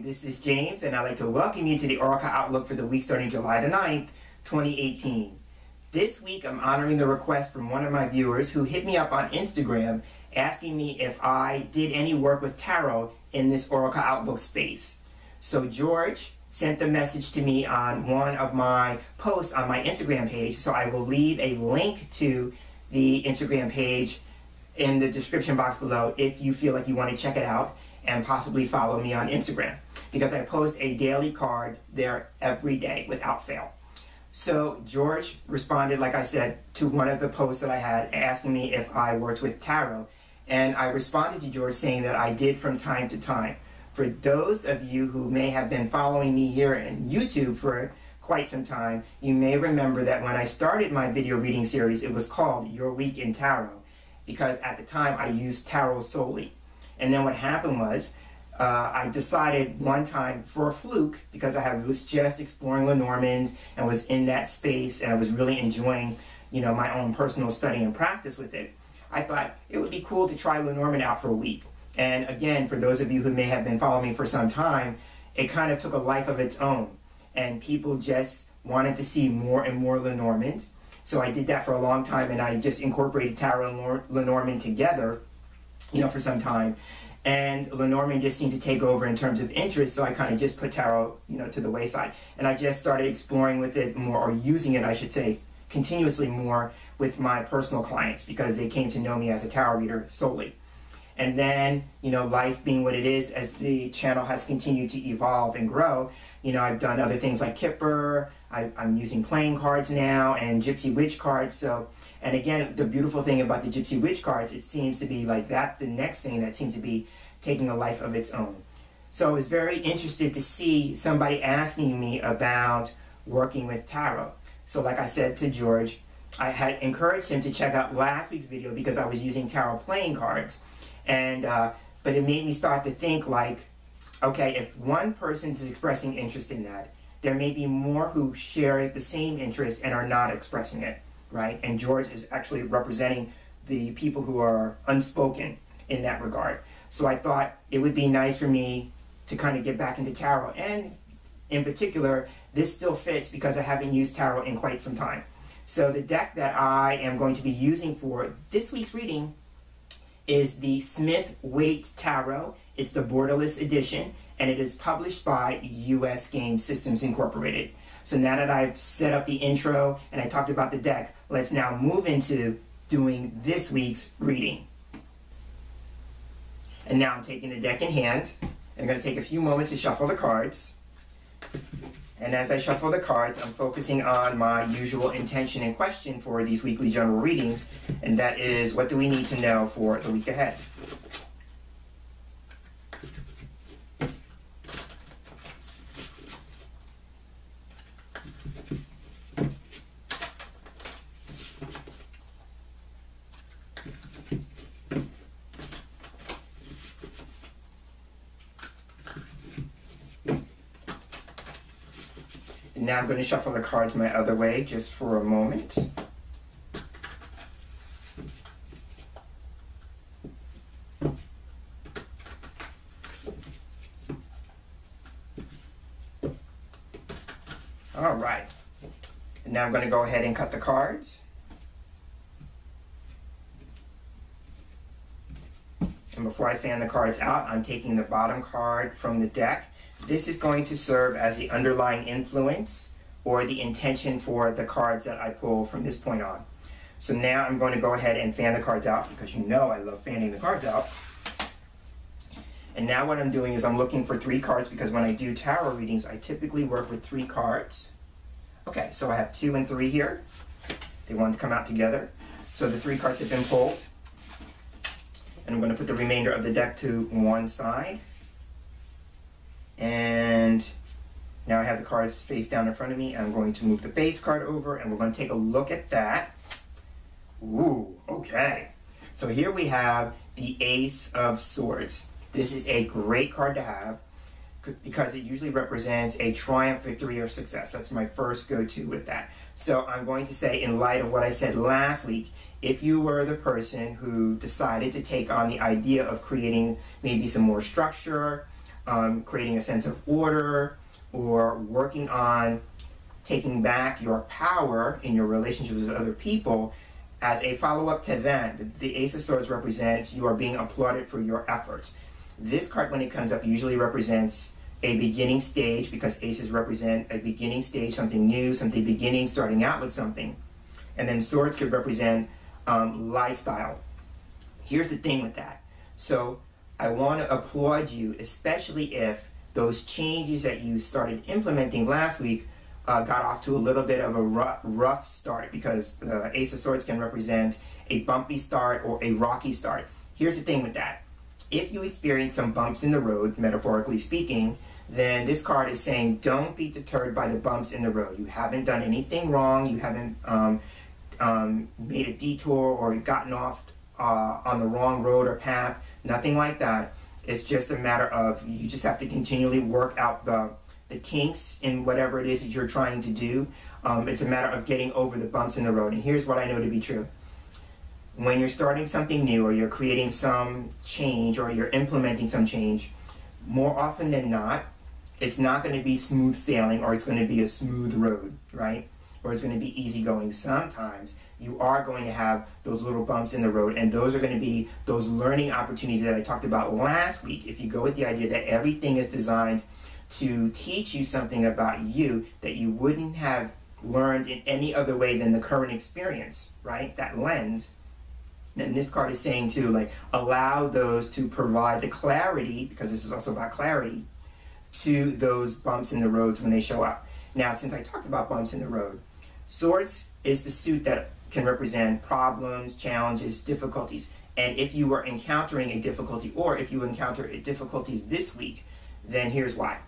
this is James, and I'd like to welcome you to the Oracle Outlook for the week starting July the 9th, 2018. This week, I'm honoring the request from one of my viewers who hit me up on Instagram asking me if I did any work with tarot in this Oracle Outlook space. So George sent the message to me on one of my posts on my Instagram page, so I will leave a link to the Instagram page in the description box below if you feel like you want to check it out and possibly follow me on Instagram, because I post a daily card there every day without fail. So George responded, like I said, to one of the posts that I had asking me if I worked with tarot, and I responded to George saying that I did from time to time. For those of you who may have been following me here in YouTube for quite some time, you may remember that when I started my video reading series, it was called Your Week in Tarot, because at the time I used tarot solely. And then what happened was, I decided one time for a fluke, because I was just exploring Lenormand and was in that space and I was really enjoying, my own personal study and practice with it. I thought it would be cool to try Lenormand out for a week. And again, for those of you who may have been following me for some time, it kind of took a life of its own. And people just wanted to see more and more Lenormand. So I did that for a long time, and I just incorporated tarot and Lenormand together, for some time. And Lenormand just seemed to take over in terms of interest, so I kind of just put tarot, to the wayside. And I just started exploring with it more, or using it, I should say, continuously more with my personal clients, because they came to know me as a tarot reader solely. And then, life being what it is, as the channel has continued to evolve and grow, I've done other things like Kipper, I'm using playing cards now, and Gypsy Witch cards. So, and again, the beautiful thing about the Gypsy Witch cards, it seems to be like that's the next thing that seems to be taking a life of its own. So I was very interested to see somebody asking me about working with tarot. So like I said to George, I had encouraged him to check out last week's video because I was using tarot playing cards. And but it made me start to think like, okay, if one person is expressing interest in that, there may be more who share the same interest and are not expressing it, right? And George is actually representing the people who are unspoken in that regard. So I thought it would be nice for me to kind of get back into tarot. And in particular, this still fits because I haven't used tarot in quite some time. So the deck that I am going to be using for this week's reading is the Smith Waite Tarot. It's the Borderless Edition, and it is published by US Game Systems Incorporated. So now that I've set up the intro and I talked about the deck, let's now move into doing this week's reading. And now I'm taking the deck in hand. I'm going to take a few moments to shuffle the cards. And as I shuffle the cards, I'm focusing on my usual intention and question for these weekly general readings, and that is, what do we need to know for the week ahead? Now I'm going to shuffle the cards my other way just for a moment. All right. And now I'm going to go ahead and cut the cards. And before I fan the cards out, I'm taking the bottom card from the deck. This is going to serve as the underlying influence or the intention for the cards that I pull from this point on. So now I'm going to go ahead and fan the cards out, because I love fanning the cards out. And now what I'm doing is I'm looking for 3 cards, because when I do tarot readings, I typically work with 3 cards. Okay, so I have 2 and 3 here. They want to come out together. So the 3 cards have been pulled. And I'm going to put the remainder of the deck to one side. And now I have the cards face down in front of me. I'm going to move the base card over, and we're going to take a look at that. Ooh, okay. So here we have the Ace of Swords. This is a great card to have because it usually represents a triumph, victory, or success. That's my first go-to with that. So I'm going to say, in light of what I said last week, if you were the person who decided to take on the idea of creating maybe some more structure, creating a sense of order, or working on taking back your power in your relationships with other people. As a follow-up to that, the Ace of Swords represents you are being applauded for your efforts. This card, when it comes up, usually represents a beginning stage, because aces represent a beginning stage, something new, something beginning, starting out with something. And then swords could represent lifestyle. Here's the thing with that. So I want to applaud you, especially if those changes that you started implementing last week got off to a little bit of a rough start, because the Ace of Swords can represent a bumpy start or a rocky start. Here's the thing with that. If you experience some bumps in the road, metaphorically speaking, then this card is saying don't be deterred by the bumps in the road. You haven't done anything wrong. You haven't made a detour or gotten off on the wrong road or path. Nothing like that. It's just a matter of you just have to continually work out the kinks in whatever it is that you're trying to do. It's a matter of getting over the bumps in the road. And here's what I know to be true. When you're starting something new, or you're creating some change, or you're implementing some change, more often than not, it's not going to be smooth sailing, or it's going to be a smooth road, right? Or it's going to be easygoing. Sometimes you are going to have those little bumps in the road, and those are going to be those learning opportunities that I talked about last week. If you go with the idea that everything is designed to teach you something about you that you wouldn't have learned in any other way than the current experience, right? That lens. Then this card is saying to, like, allow those to provide the clarity, because this is also about clarity, to those bumps in the roads when they show up. Now, since I talked about bumps in the road, swords is the suit that can represent problems, challenges, difficulties. And if you were encountering a difficulty, or if you encounter difficulties this week, then here's why.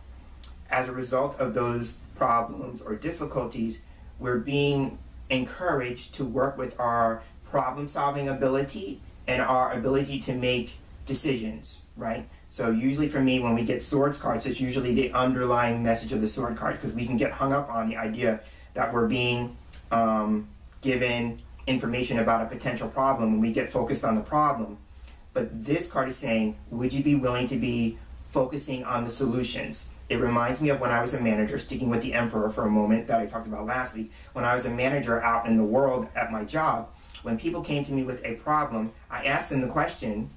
As a result of those problems or difficulties, we're being encouraged to work with our problem-solving ability and our ability to make decisions, right? So usually for me, when we get swords cards, it's usually the underlying message of the sword cards, because we can get hung up on the idea that we're being given information about a potential problem, and we get focused on the problem. But this card is saying, would you be willing to be focusing on the solutions? It reminds me of when I was a manager, sticking with the Emperor for a moment that I talked about last week. When I was a manager out in the world at my job, when people came to me with a problem, I asked them the question,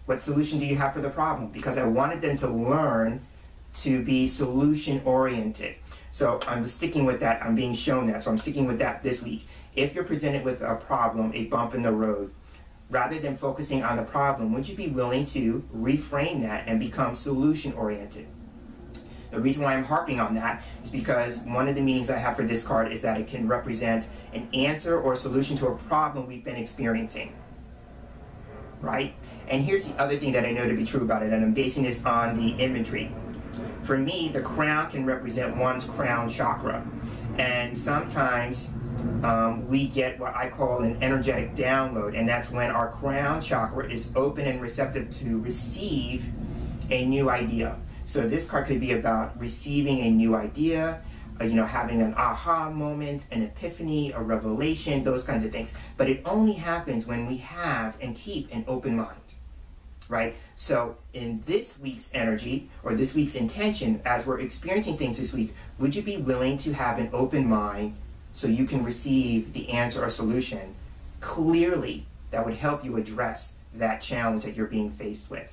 what solution do you have for the problem? Because I wanted them to learn to be solution-oriented. So I'm sticking with that. I'm being shown that. So I'm sticking with that this week. If you're presented with a problem, a bump in the road, rather than focusing on the problem, would you be willing to reframe that and become solution-oriented? The reason why I'm harping on that is because one of the meanings I have for this card is that it can represent an answer or a solution to a problem we've been experiencing, right? And here's the other thing that I know to be true about it, and I'm basing this on the imagery. For me, the crown can represent one's crown chakra. And sometimes we get what I call an energetic download, and that's when our crown chakra is open and receptive to receive a new idea. So this card could be about receiving a new idea, having an aha moment, an epiphany, a revelation, those kinds of things. But it only happens when we have and keep an open mind, right? So in this week's energy, or this week's intention, as we're experiencing things this week, would you be willing to have an open mind so you can receive the answer or solution clearly that would help you address that challenge that you're being faced with?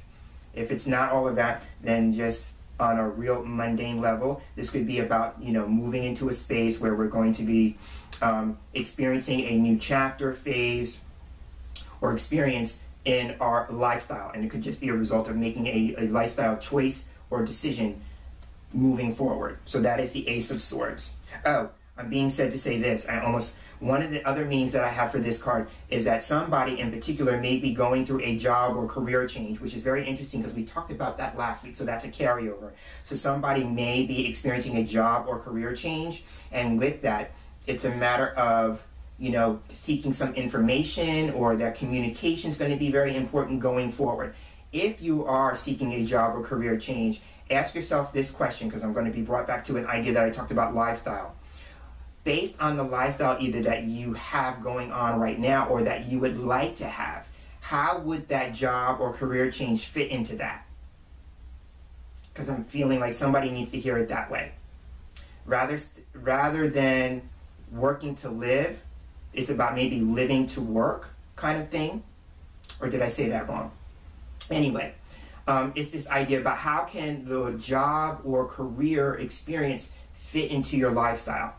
If it's not all of that, then just on a real mundane level, this could be about, moving into a space where we're going to be experiencing a new chapter, phase, or experience in our lifestyle. And it could just be a result of making a lifestyle choice or decision moving forward. So that is the Ace of Swords. Oh, I'm being said to say this. One of the other meanings that I have for this card is that somebody in particular may be going through a job or career change, which is very interesting because we talked about that last week, so that's a carryover. So somebody may be experiencing a job or career change, and with that, it's a matter of, seeking some information, or that communication is going to be very important going forward. If you are seeking a job or career change, ask yourself this question, because I'm going to be brought back to an idea that I talked about, lifestyle. Based on the lifestyle either that you have going on right now or that you would like to have, how would that job or career change fit into that? because I'm feeling like somebody needs to hear it that way. Rather than working to live, it's about maybe living to work kind of thing. Or did I say that wrong? Anyway, it's this idea about how can the job or career experience fit into your lifestyle,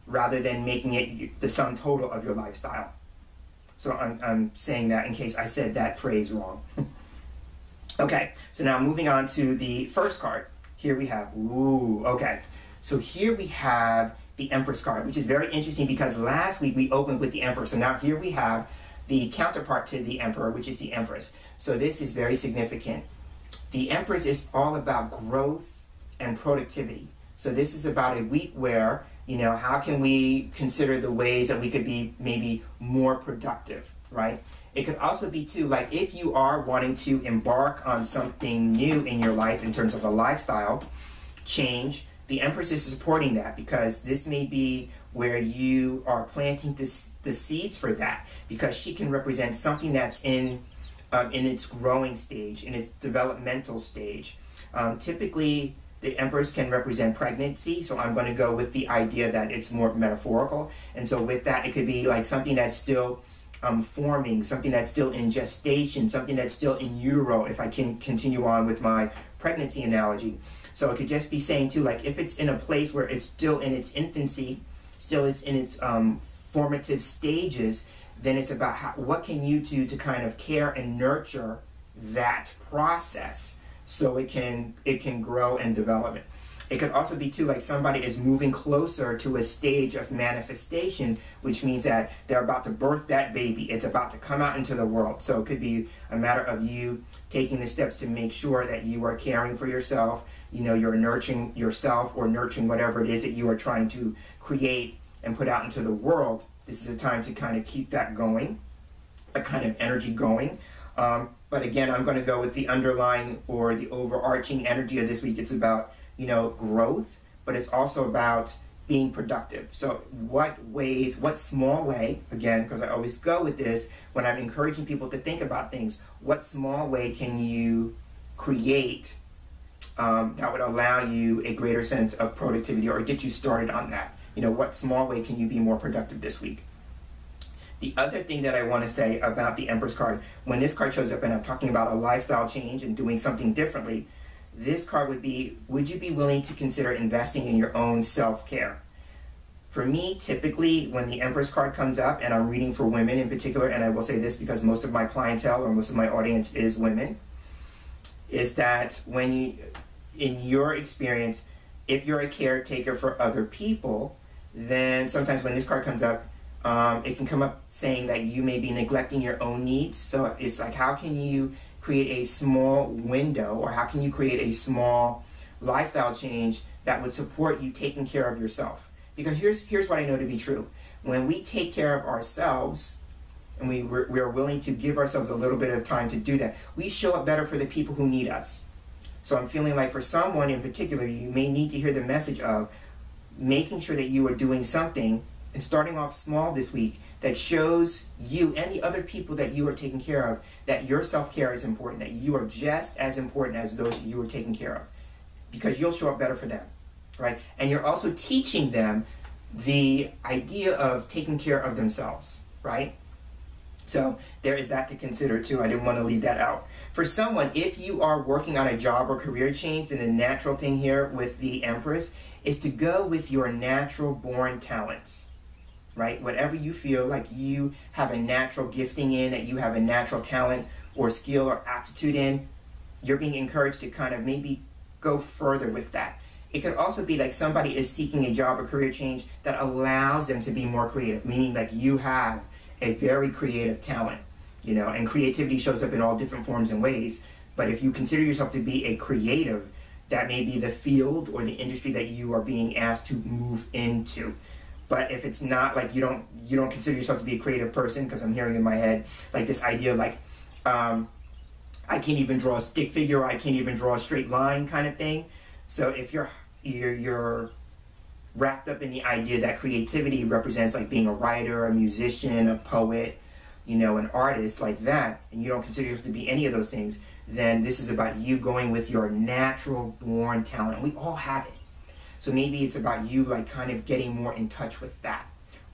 rather than making it the sum total of your lifestyle. So I'm saying that in case I said that phrase wrong. Okay, so now moving on to the first card. Here we have, okay. So here we have the Empress card, which is very interesting because last week we opened with the Emperor. So now here we have the counterpart to the Emperor, which is the Empress. So this is very significant. The Empress is all about growth and productivity. So this is about a week where, you know, how can we consider the ways that we could be maybe more productive, right? It could also be too, like if you are wanting to embark on something new in your life in terms of a lifestyle change, the Empress is supporting that, because this may be where you are planting the seeds for that, because she can represent something that's in its growing stage, in its developmental stage. Typically, the Empress can represent pregnancy, so I'm going to go with the idea that it's more metaphorical. And so with that, it could be like something that's still forming, something that's still in gestation, something that's still in utero, if I can continue on with my pregnancy analogy. So it could just be saying too, like if it's in a place where it's still in its infancy, still it's in its formative stages, then it's about what can you do to kind of care and nurture that process so it can grow and develop it. It could also be too like somebody is moving closer to a stage of manifestation, which means that they're about to birth that baby. It's about to come out into the world. So it could be a matter of you taking the steps to make sure that you are caring for yourself, you know, you're nurturing yourself or nurturing whatever it is that you are trying to create and put out into the world. This is a time to kind of keep that going, a kind of energy going. But again, I'm going to go with the underlying or the overarching energy of this week. It's about, you know, growth, but it's also about being productive. So what small way, again, because I always go with this when I'm encouraging people to think about things, what small way can you create that would allow you a greater sense of productivity or get you started on that? You know, what small way can you be more productive this week? The other thing that I want to say about the Empress card, when this card shows up and I'm talking about a lifestyle change and doing something differently, this card would be, would you be willing to consider investing in your own self-care? For me, typically, when the Empress card comes up, and I'm reading for women in particular, and I will say this because most of my clientele or most of my audience is women, is that when you, in your experience, if you're a caretaker for other people, then sometimes when this card comes up, it can come up saying that you may be neglecting your own needs. So it's like, how can you create a small window, or how can you create a small lifestyle change that would support you taking care of yourself? Because here's what I know to be true. When we take care of ourselves, and we're willing to give ourselves a little bit of time to do that, we show up better for the people who need us. So I'm feeling like for someone in particular, you may need to hear the message of making sure that you are doing something and starting off small this week that shows you and the other people that you are taking care of that your self-care is important, that you are just as important as those you are taking care of, because you'll show up better for them, right? And you're also teaching them the idea of taking care of themselves, right? So there is that to consider too. I didn't want to leave that out. For someone, if you are working on a job or career change, then the natural thing here with the Empress is to go with your natural born talents, right? Whatever you feel like you have a natural gifting in, that you have a natural talent or skill or aptitude in, you're being encouraged to kind of maybe go further with that. It could also be like somebody is seeking a job or career change that allows them to be more creative, meaning like you have a very creative talent, you know, and creativity shows up in all different forms and ways. But if you consider yourself to be a creative, that may be the field or the industry that you are being asked to move into. But if it's not, like you don't consider yourself to be a creative person, because I'm hearing in my head like this idea like I can't even draw a stick figure, or I can't even draw a straight line kind of thing. So if you're wrapped up in the idea that creativity represents like being a writer, a musician, a poet, you know, an artist like that, and you don't consider yourself to be any of those things, then this is about you going with your natural born talent. We all have it. So maybe it's about you like kind of getting more in touch with that.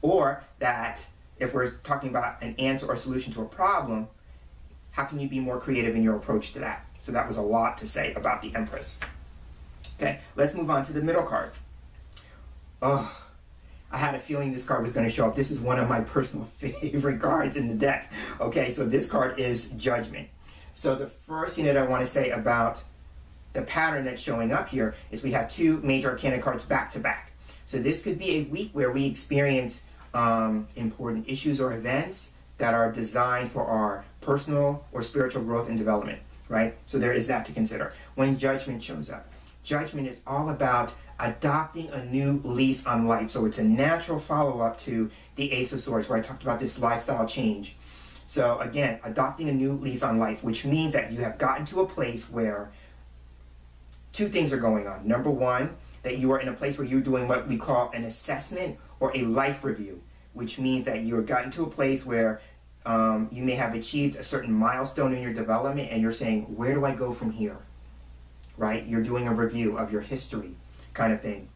Or that if we're talking about an answer or solution to a problem, how can you be more creative in your approach to that? So that was a lot to say about the Empress. Okay, let's move on to the middle card. Oh, I had a feeling this card was going to show up. This is one of my personal favorite cards in the deck. Okay, so this card is Judgment. So the first thing that I want to say about the pattern that's showing up here is we have two major arcana cards back to back. So this could be a week where we experience important issues or events that are designed for our personal or spiritual growth and development, right? So there is that to consider. When Judgment shows up, Judgment is all about adopting a new lease on life. So it's a natural follow-up to the Ace of Swords, where I talked about this lifestyle change. So again, adopting a new lease on life, which means that you have gotten to a place where two things are going on. Number one, that you are in a place where you're doing what we call an assessment or a life review, which means that you've gotten to a place where you may have achieved a certain milestone in your development and you're saying, where do I go from here? Right? You're doing a review of your history kind of thing.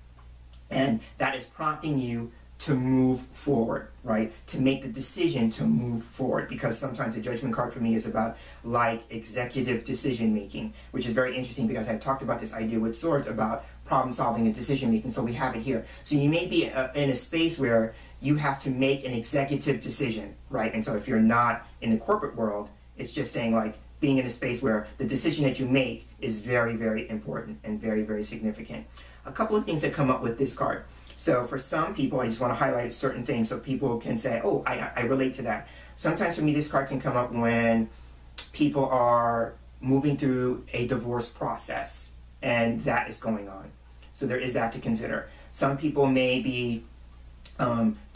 And that is prompting you to move forward, right? To make the decision to move forward, because sometimes the Judgment card for me is about like executive decision making, which is very interesting because I talked about this idea with Swords about problem solving and decision making, so we have it here. So you may be in a space where you have to make an executive decision, right? And so if you're not in the corporate world, it's just saying like being in a space where the decision that you make is very, very important and very, very significant. A couple of things that come up with this card. So for some people, I just want to highlight certain things so people can say, oh, I relate to that. Sometimes for me, this card can come up when people are moving through a divorce process and that is going on. So there is that to consider. Some people may be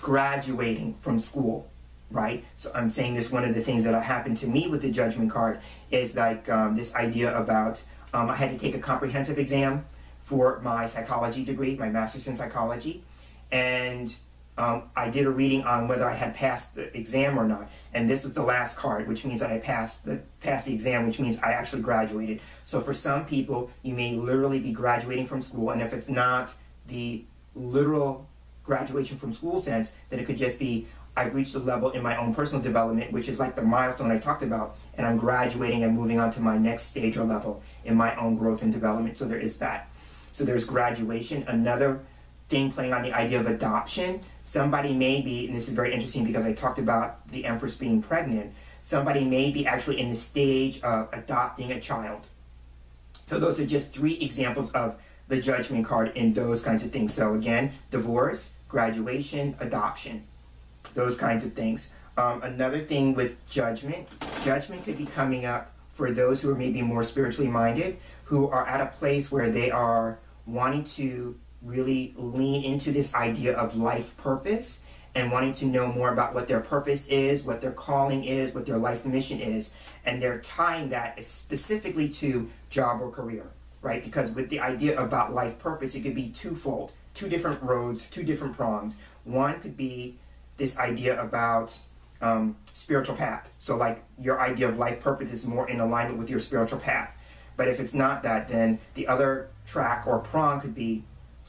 graduating from school, right? So I'm saying this, one of the things that happened to me with the Judgment card is like this idea about, I had to take a comprehensive exam for my psychology degree, my master's in psychology, and I did a reading on whether I had passed the exam or not, and this was the last card, which means that I passed the exam, which means I actually graduated. So for some people, you may literally be graduating from school, and if it's not the literal graduation from school sense, then it could just be I've reached a level in my own personal development, which is like the milestone I talked about, and I'm graduating and moving on to my next stage or level in my own growth and development. So there is that. So there's graduation. Another thing playing on the idea of adoption, somebody may be, and this is very interesting because I talked about the Empress being pregnant, somebody may be actually in the stage of adopting a child. So those are just three examples of the Judgment card in those kinds of things. So again, divorce, graduation, adoption, those kinds of things. Another thing with Judgment could be coming up for those who are maybe more spiritually minded, who are at a place where they are wanting to really lean into this idea of life purpose and wanting to know more about what their purpose is, what their calling is, what their life mission is, and they're tying that specifically to job or career, right? Because with the idea about life purpose, it could be twofold, two different roads, two different prongs. One could be this idea about spiritual path. So like your idea of life purpose is more in alignment with your spiritual path. But if it's not that, then the other track or prong could be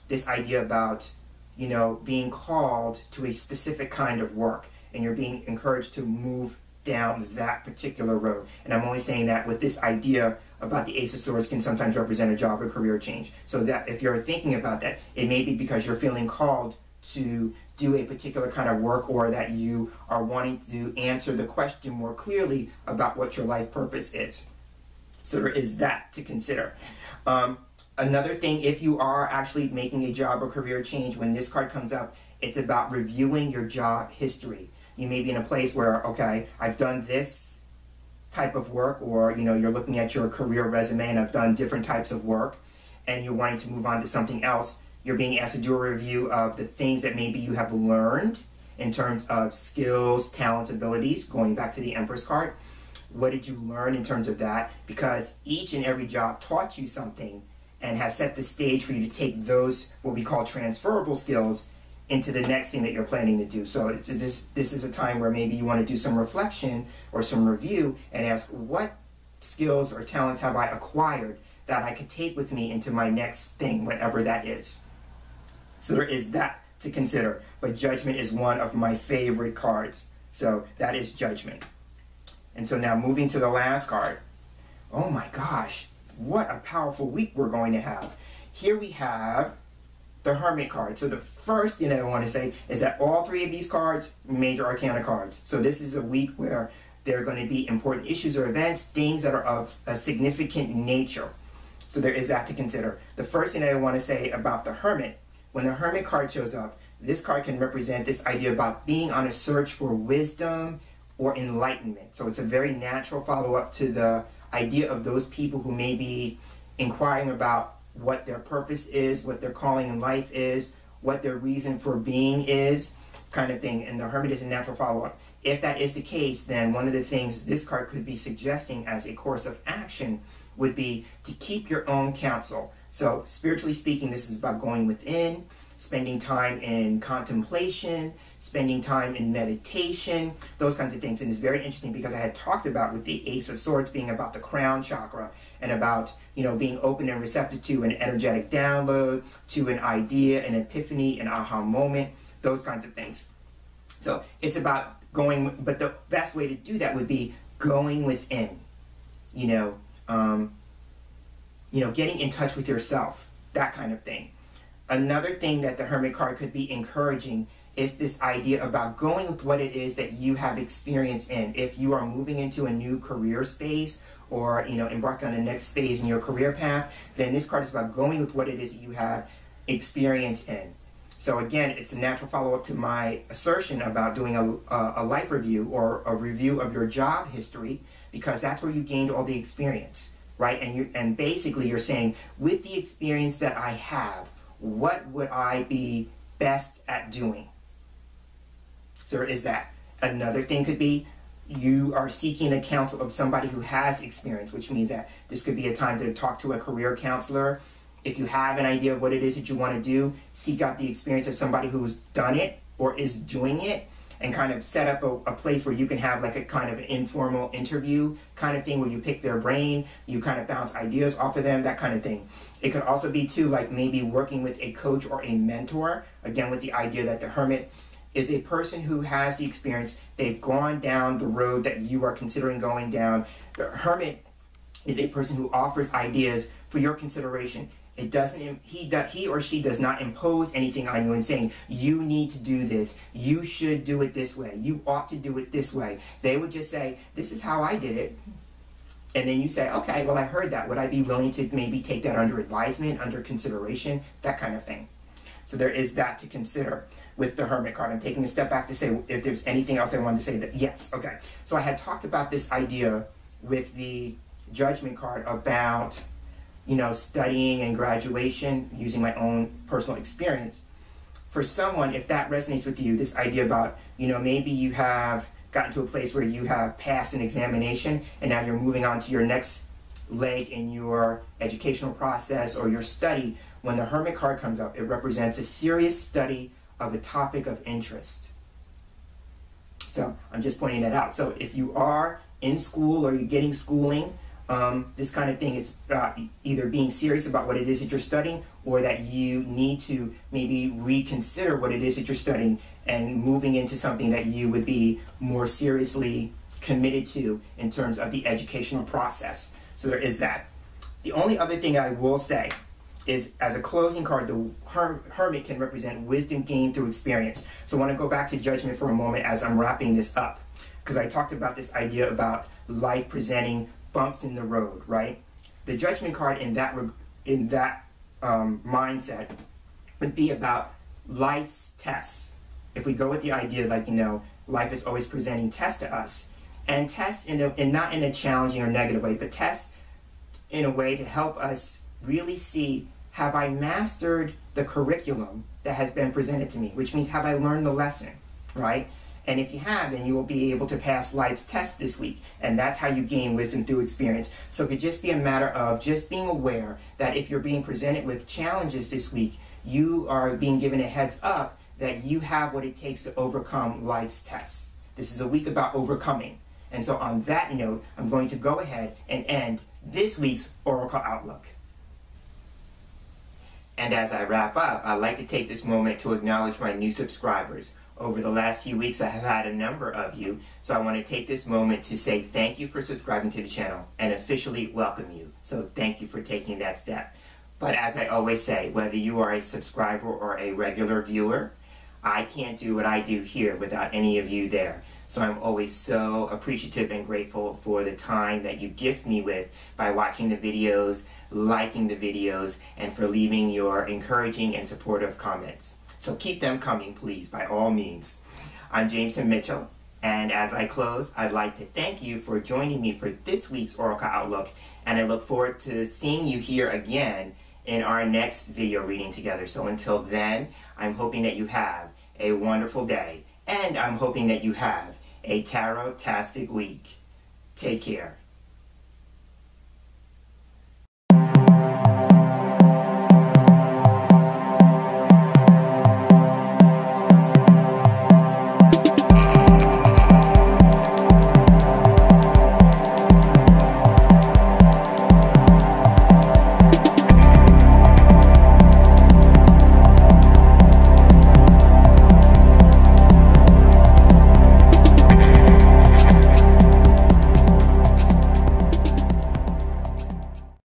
this idea about, you know, being called to a specific kind of work, and you're being encouraged to move down that particular road. And I'm only saying that with this idea about the Ace of Swords can sometimes represent a job or career change. So that if you're thinking about that, it may be because you're feeling called to do a particular kind of work, or that you are wanting to answer the question more clearly about what your life purpose is. So there is that to consider. Another thing, if you are actually making a job or career change, when this card comes up, it's about reviewing your job history. You may be in a place where, okay, I've done this type of work, or you know, you're looking at your career resume and I've done different types of work, and you're wanting to move on to something else. You're being asked to do a review of the things that maybe you have learned in terms of skills, talents, abilities, going back to the Empress card. What did you learn in terms of that? Because each and every job taught you something and has set the stage for you to take those, what we call transferable skills, into the next thing that you're planning to do. So this is a time where maybe you want to do some reflection or some review and ask, what skills or talents have I acquired that I could take with me into my next thing, whatever that is. So there is that to consider. But Judgment is one of my favorite cards. So that is Judgment. And so now moving to the last card. Oh my gosh, what a powerful week we're going to have. Here we have the Hermit card. So the first thing I want to say is that all three of these cards, major arcana cards. So this is a week where there are going to be important issues or events, things that are of a significant nature. So there is that to consider. The first thing I want to say about the Hermit, when the Hermit card shows up, this card can represent this idea about being on a search for wisdom or enlightenment. So it's a very natural follow-up to the idea of those people who may be inquiring about what their purpose is, what their calling in life is, what their reason for being is, kind of thing. And the Hermit is a natural follow-up. If that is the case, then one of the things this card could be suggesting as a course of action would be to keep your own counsel. So spiritually speaking, this is about going within, spending time in contemplation, spending time in meditation, those kinds of things. And it's very interesting because I had talked about with the Ace of Swords being about the crown chakra and about, you know, being open and receptive to an energetic download, to an idea, an epiphany, an aha moment, those kinds of things. So it's about going, but the best way to do that would be going within, getting in touch with yourself, that kind of thing. Another thing that the Hermit card could be encouraging is this idea about going with what it is that you have experience in. If you are moving into a new career space or, embarking on the next phase in your career path, then this card is about going with what it is that you have experience in. So again, it's a natural follow-up to my assertion about doing a life review or a review of your job history, because that's where you gained all the experience, right? And basically you're saying, with the experience that I have, what would I be best at doing? So there is that. Another thing could be you are seeking the counsel of somebody who has experience, which means that this could be a time to talk to a career counselor. If you have an idea of what it is that you want to do, seek out the experience of somebody who's done it or is doing it, and kind of set up a place where you can have like a kind of an informal interview kind of thing where you pick their brain, you kind of bounce ideas off of them, that kind of thing. It could also be too like maybe working with a coach or a mentor, again with the idea that the Hermit is a person who has the experience. They've gone down the road that you are considering going down. The Hermit is a person who offers ideas for your consideration. It doesn't, he or she does not impose anything on you and saying, you need to do this, you should do it this way, you ought to do it this way. They would just say, this is how I did it. And then you say, okay, well, I heard that. Would I be willing to maybe take that under advisement, under consideration, that kind of thing. So there is that to consider with the Hermit card. I'm taking a step back to say if there's anything else I wanted to say. That yes, okay. So I had talked about this idea with the Judgment card about studying and graduation, using my own personal experience. For someone, if that resonates with you, this idea about, maybe you have gotten to a place where you have passed an examination and now you're moving on to your next leg in your educational process or your study. When the Hermit card comes up, it represents a serious study of a topic of interest. So I'm just pointing that out. So if you are in school or you're getting schooling, this kind of thing, it's either being serious about what it is that you're studying, or that you need to maybe reconsider what it is that you're studying and moving into something that you would be more seriously committed to in terms of the educational process. So there is that. The only other thing I will say is, as a closing card, the Hermit can represent wisdom gained through experience. So I want to go back to Judgment for a moment as I'm wrapping this up, because I talked about this idea about life presenting bumps in the road, right? The Judgment card in that mindset would be about life's tests. If we go with the idea like, life is always presenting tests to us, and tests not in a challenging or negative way, but tests in a way to help us really see, have I mastered the curriculum that has been presented to me? Which means, have I learned the lesson, right? And if you have, then you will be able to pass life's test this week. And that's how you gain wisdom through experience. So it could just be a matter of just being aware that if you're being presented with challenges this week, you are being given a heads up that you have what it takes to overcome life's tests. This is a week about overcoming. And so on that note, I'm going to go ahead and end this week's Oracle Outlook. And as I wrap up, I'd like to take this moment to acknowledge my new subscribers. Over the last few weeks, I have had a number of you, so I want to take this moment to say thank you for subscribing to the channel and officially welcome you. So thank you for taking that step. But as I always say, whether you are a subscriber or a regular viewer, I can't do what I do here without any of you there. So I'm always so appreciative and grateful for the time that you gift me with by watching the videos, liking the videos, and for leaving your encouraging and supportive comments. So keep them coming, please, by all means. I'm James Himm Mitchell, and as I close, I'd like to thank you for joining me for this week's Oracle Outlook, and I look forward to seeing you here again in our next video reading together. So until then, I'm hoping that you have a wonderful day, and I'm hoping that you have a tarot-tastic week. Take care.